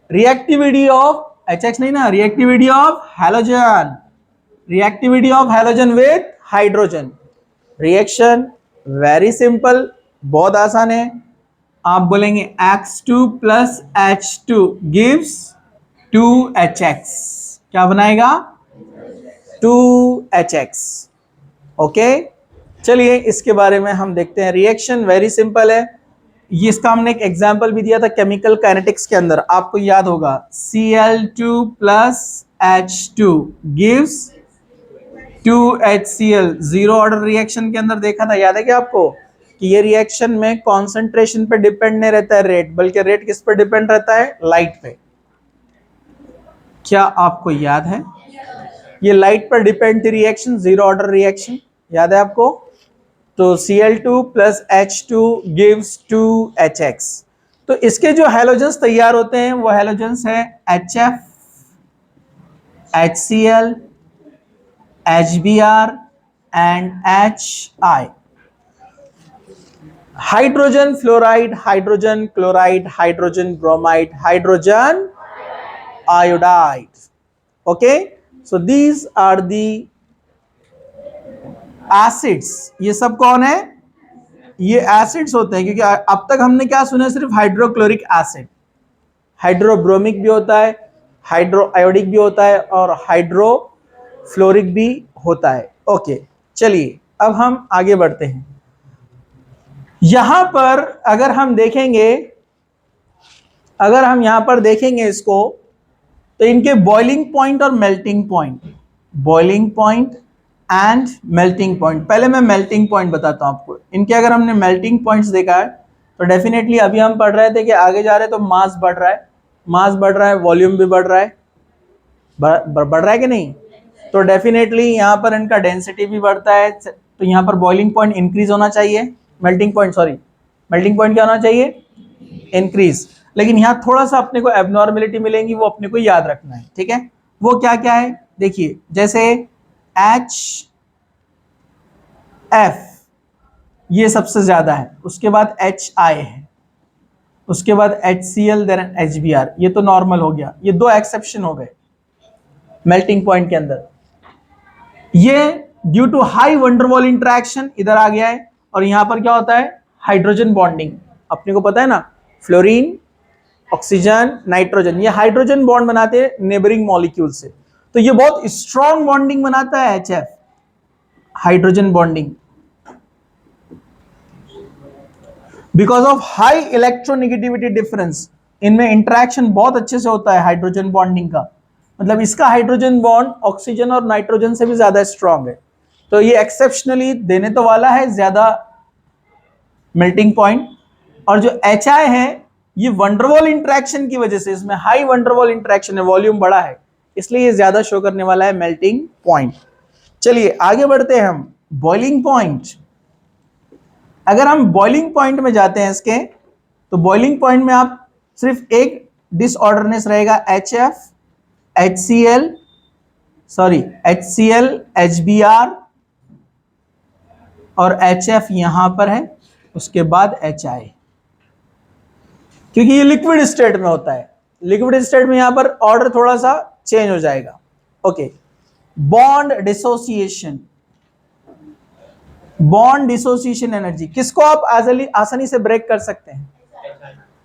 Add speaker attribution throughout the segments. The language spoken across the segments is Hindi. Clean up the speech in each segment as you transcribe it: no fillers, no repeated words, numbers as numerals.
Speaker 1: रिएक्टिविटी ऑफ HX नहीं ना, reactivity of halogen, reactivity of halogen with hydrogen. Reaction very simple, बहुत आसान है। आप बोलेंगे X2 plus H2 gives 2HX, क्या बनाएगा 2HX। ओके, चलिए इसके बारे में हम देखते हैं। रिएक्शन वेरी सिंपल है, ये इसका हमने एक एग्जांपल भी दिया था केमिकल काइनेटिक्स के अंदर, आपको याद होगा। Cl2 plus H2 gives 2HCl, zero order reaction के अंदर देखा था, याद है क्या आपको कि ये रिएक्शन में कॉन्सेंट्रेशन पे डिपेंड नहीं रहता है रेट, बल्कि रेट किस पर डिपेंड रहता है, लाइट पे। क्या आपको याद है, ये लाइट पर डिपेंड थी रिएक्शन, जीरो ऑर्डर रिएक्शन, याद है आपको। तो Cl2 plus H2 gives 2HX। तो इसके जो हैलोजन्स तैयार होते हैं वो हैलोजन्स है HF, HCl, HBr and HI। Hydrogen fluoride, hydrogen chloride, hydrogen bromide, hydrogen iodide. Okay, so these are the acids. ये सब कौन है, ये एसिड्स होते हैं, क्योंकि अब तक हमने क्या सुना है, सिर्फ हाइड्रोक्लोरिक एसिड। हाइड्रोब्रोमिक भी होता है, हाइड्रो आयोडिक भी होता है और हाइड्रोफ्लोरिक भी होता है। ओके, चलिए अब हम आगे बढ़ते हैं। यहां पर अगर हम देखेंगे, अगर हम यहां पर देखेंगे इसको, तो इनके बॉइलिंग पॉइंट और melting point, boiling point and melting point. पहले मैं मेल्टिंग पॉइंट बताता हूं आपको। इनके अगर हमने मेल्टिंग पॉइंट्स देखा है तो डेफिनेटली अभी हम पढ़ रहे थे कि आगे जा रहे तो मास बढ़ रहा है, मास बढ़ रहा है, वॉल्यूम भी बढ़ रहा है, बढ़ रहा है कि नहीं। तो डेफिनेटली यहाँ पर इनका डेंसिटी भी बढ़ता है, तो यहाँ पर बॉइलिंग पॉइंट इंक्रीज होना चाहिए, melting point sorry melting point क्या होना चाहिए, इंक्रीज। लेकिन यहाँ थोड़ा सा अपने को एबनॉर्मेलिटी मिलेंगी, वो अपने को याद रखना है, ठीक है। वो क्या क्या है देखिए, जैसे HF ये सबसे ज्यादा है, उसके बाद HI है, उसके बाद HCl, देन HBr, ये तो नॉर्मल हो गया। ये दो एक्सेप्शन हो गए मेल्टिंग पॉइंट के अंदर। ये due to high van der Waals interaction इधर आ गया है, और यहां पर क्या होता है, हाइड्रोजन बॉन्डिंग। अपने को पता है ना, फ्लोरीन, ऑक्सीजन, नाइट्रोजन, ये हाइड्रोजन बॉन्ड बनाते हैं नेबरिंग मॉलिक्यूल से। तो ये बहुत स्ट्रॉन्ग बॉन्डिंग बनाता है HF, hydrogen bonding. Because of high electronegativity difference, इनमें इंटरेक्शन बहुत अच्छे से होता है हाइड्रोजन बॉन्डिंग का, मतलब इसका हाइड्रोजन बॉन्ड ऑक्सीजन और नाइट्रोजन से भी ज्यादा स्ट्रांग है। तो ये एक्सेप्शनली देने तो वाला है ज्यादा मेल्टिंग पॉइंट। और जो HI है, ये वंडरवॉल इंटरेक्शन की वजह से, इसमें हाई वंडरवॉल इंटरेक्शन है, वॉल्यूम बड़ा है, इसलिए ये ज्यादा शो करने वाला है मेल्टिंग पॉइंट। चलिए आगे बढ़ते हैं हम। बॉइलिंग पॉइंट, अगर हम बॉइलिंग पॉइंट में जाते हैं इसके, तो बॉइलिंग पॉइंट में आप सिर्फ एक डिसऑर्डरनेस रहेगा, HCl, HBr और HF यहां पर है, उसके बाद HI, क्योंकि ये लिक्विड स्टेट में होता है। लिक्विड स्टेट में यहां पर ऑर्डर थोड़ा सा चेंज हो जाएगा। Okay, bond dissociation, bond dissociation energy किसको आप आसानी से ब्रेक कर सकते हैं,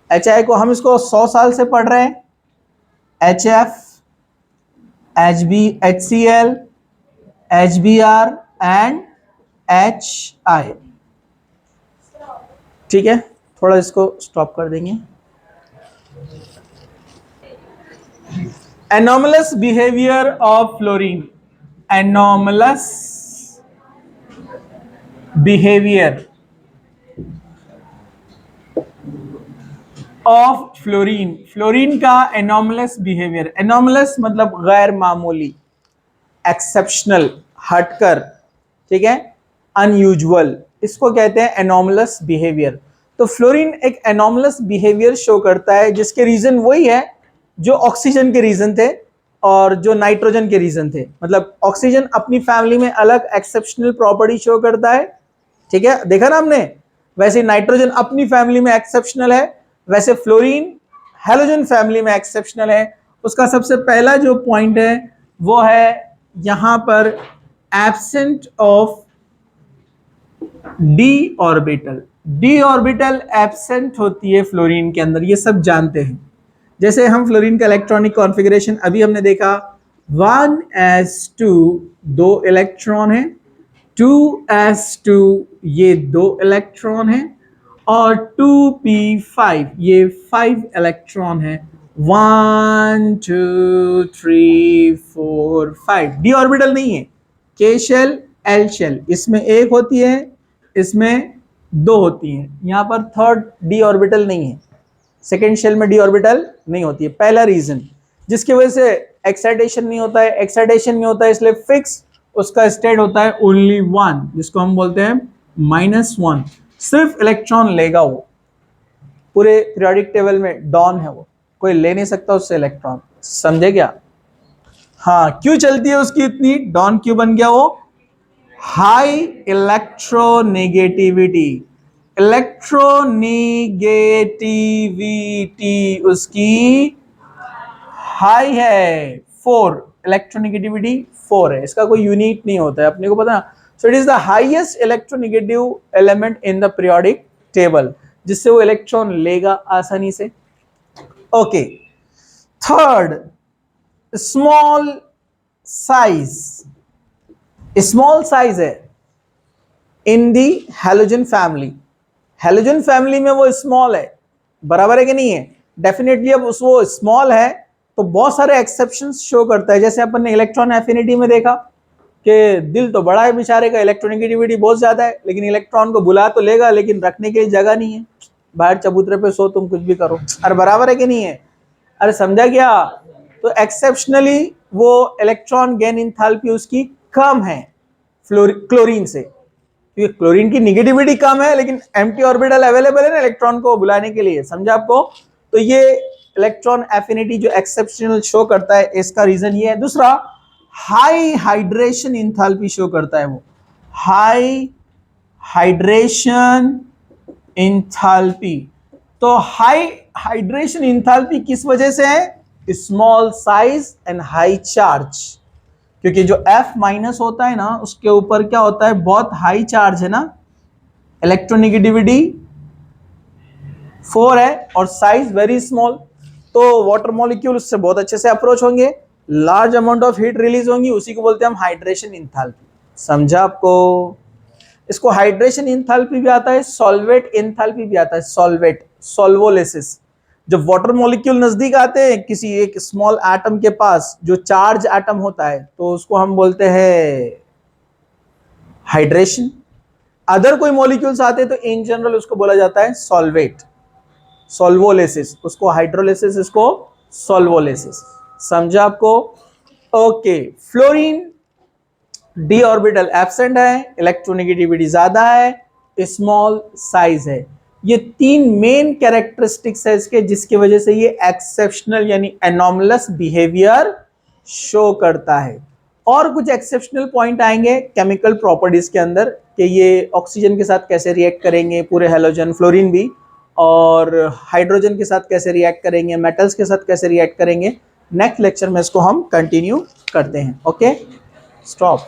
Speaker 1: HI को। हम इसको 100 साल से पढ़ रहे हैं, HF, HCl, HBr and HI, ठीक है। थोड़ा इसको स्टॉप कर देंगे। Anomalous behaviour of fluorine, anomalous behaviour of fluorine, fluorine का एनोमलस बिहेवियर। एनोमलस मतलब गैर मामूली, एक्सेप्शनल, हटकर, ठीक है, अनयूजुअल, इसको कहते हैं एनोमलस बिहेवियर। तो फ्लोरीन एक एनोमलस बिहेवियर शो करता है, जिसके रीजन वही है जो ऑक्सीजन के रीजन थे और जो नाइट्रोजन के रीजन थे। मतलब ऑक्सीजन अपनी फैमिली में अलग एक्सेप्शनल प्रॉपर्टी शो करता है, ठीक है, देखा ना हमने। वैसे नाइट्रोजन अपनी फैमिली में एक्सेप्शनल है, वैसे फ्लोरीन हैलोजन फैमिली में एक्सेप्शनल है, उसका सबसे पहला जो पॉइंट है वो है यहां पर absent of D orbital. D orbital absent होती है फ्लोरीन के अंदर, ये सब जानते हैं। जैसे हम फ्लोरीन का इलेक्ट्रॉनिक कॉन्फ़िगरेशन अभी हमने देखा, 1s2 दो इलेक्ट्रॉन है, 2s2 ये दो इलेक्ट्रॉन है, और 2p5 ये 5 इलेक्ट्रॉन है। 1 2 3 4 5 डी ऑर्बिटल नहीं है, के शेल एल शेल, इसमें एक होती है, इसमें दो होती हैं। यहां पर थर्ड डी ऑर्बिटल नहीं है, सेकेंड शेल में डी ऑर्बिटल नहीं होती है। पहला रीजन जिसकी वजह से एक्साइटेशन नहीं होता है, एक्साइटेशन नहीं होता है इसलिए फिक्स उसका स्टेट होता है ओनली वन, जिसको हम बोलते हैं -1। सिर्फ इलेक्ट्रॉन लेगा वो, पूरे पीरियोडिक टेबल में डॉन है वो, कोई ले नहीं सकता उससे इलेक्ट्रॉन। समझे क्या? हाँ, क्यों चलती है उसकी इतनी, डॉन क्यों बन गया वो? High electronegativity. इलेक्ट्रोनेगेटिविटी उसकी हाई है, 4, इलेक्ट्रोनेगेटिविटी 4 है, इसका कोई यूनिट नहीं होता है अपने को पता। So it is the highest electronegative element in the periodic table, जिससे वो इलेक्ट्रॉन लेगा आसानी से। Okay, third small size. Small size है इन दी हैलोजन फैमिली। हैलोजन फैमिली में वो स्मॉल है, बराबर है कि नहीं है? डेफिनेटली अब उस वो स्मॉल है तो बहुत सारे एक्सेप्शंस शो करता है। जैसे अपन ने इलेक्ट्रॉन एफिनिटी में देखा कि दिल तो बड़ा है बेचारे का, इलेक्ट्रोनेगेटिविटी बहुत ज्यादा है, लेकिन इलेक्ट्रॉन को बुला तो लेगा लेकिन रखने के लिए जगह नहीं है। बाहर चबूतरे पे सो तुम, कुछ भी करो। अरे बराबर है कि नहीं है? अरे समझा क्या? तो एक्सेप्शनली वो इलेक्ट्रॉन गेन इंथैल्पी उसकी कम है क्लोरीन से, क्योंकि क्लोरीन की निगेटिविटी कम है लेकिन एम्प्टी ऑर्बिटल अवेलेबल है ना इलेक्ट्रॉन को बुलाने के लिए। समझा आपको? तो ये इलेक्ट्रॉन एफिनिटी जो एक्सेप्शनल शो करता है, इसका रीजन ये है। दूसरा, हाई हाइड्रेशन इंथैल्पी शो करता है वो, हाई हाइड्रेशन इंथैल्पी। तो हाई हाइड्रेशन इंथैल्पी किस वजह से है? Small size and high charge. क्योंकि जो F माइनस होता है ना, उसके ऊपर क्या होता है, बहुत हाई चार्ज है ना, इलेक्ट्रोनेगेटिविटी 4 है और साइज वेरी स्मॉल, तो वाटर मॉलिक्यूल उससे बहुत अच्छे से अप्रोच होंगे, large amount of heat release होंगी, उसी को बोलते हैं हम हाइड्रेशन इंथैल्पी। समझा आपको? इसको हाइड्रेशन इंथैल्पी भी आता है, सॉल्वेट इंथैल्पी भी आता है, सॉल्वेट, सॉल्वोलिसिस। जब वाटर मॉलिक्यूल नजदीक आते हैं किसी एक स्मॉल एटम के पास, जो चार्ज एटम होता है, तो उसको हम बोलते हैं हाइड्रेशन। अदर कोई मॉलिक्यूल्स आते हैं तो इन जनरल उसको बोला जाता है सॉल्वेट, सॉल्वोलिसिस, उसको हाइड्रोलिसिस, इसको सॉल्वोलिसिस। समझा आपको? Okay, fluorine D orbital absent है, इलेक्ट्रोनेगेटिविटी ज्यादा है, स्मॉल साइज है। ये तीन मेन कैरेक्टरिस्टिक्स है इसके, जिसकी वजह से ये एक्सेप्शनल यानी एनॉमलस बिहेवियर शो करता है। और कुछ एक्सेप्शनल पॉइंट आएंगे केमिकल प्रॉपर्टीज के अंदर कि ये ऑक्सीजन के साथ कैसे रिएक्ट करेंगे, पूरे हैलोजन, फ्लोरीन भी, और हाइड्रोजन के साथ कैसे रिएक्ट करेंगे, मेटल्स के साथ कैसे रिएक्ट करेंगे। नेक्स्ट लेक्चर में इसको हम कंटिन्यू करते हैं। Okay, stop.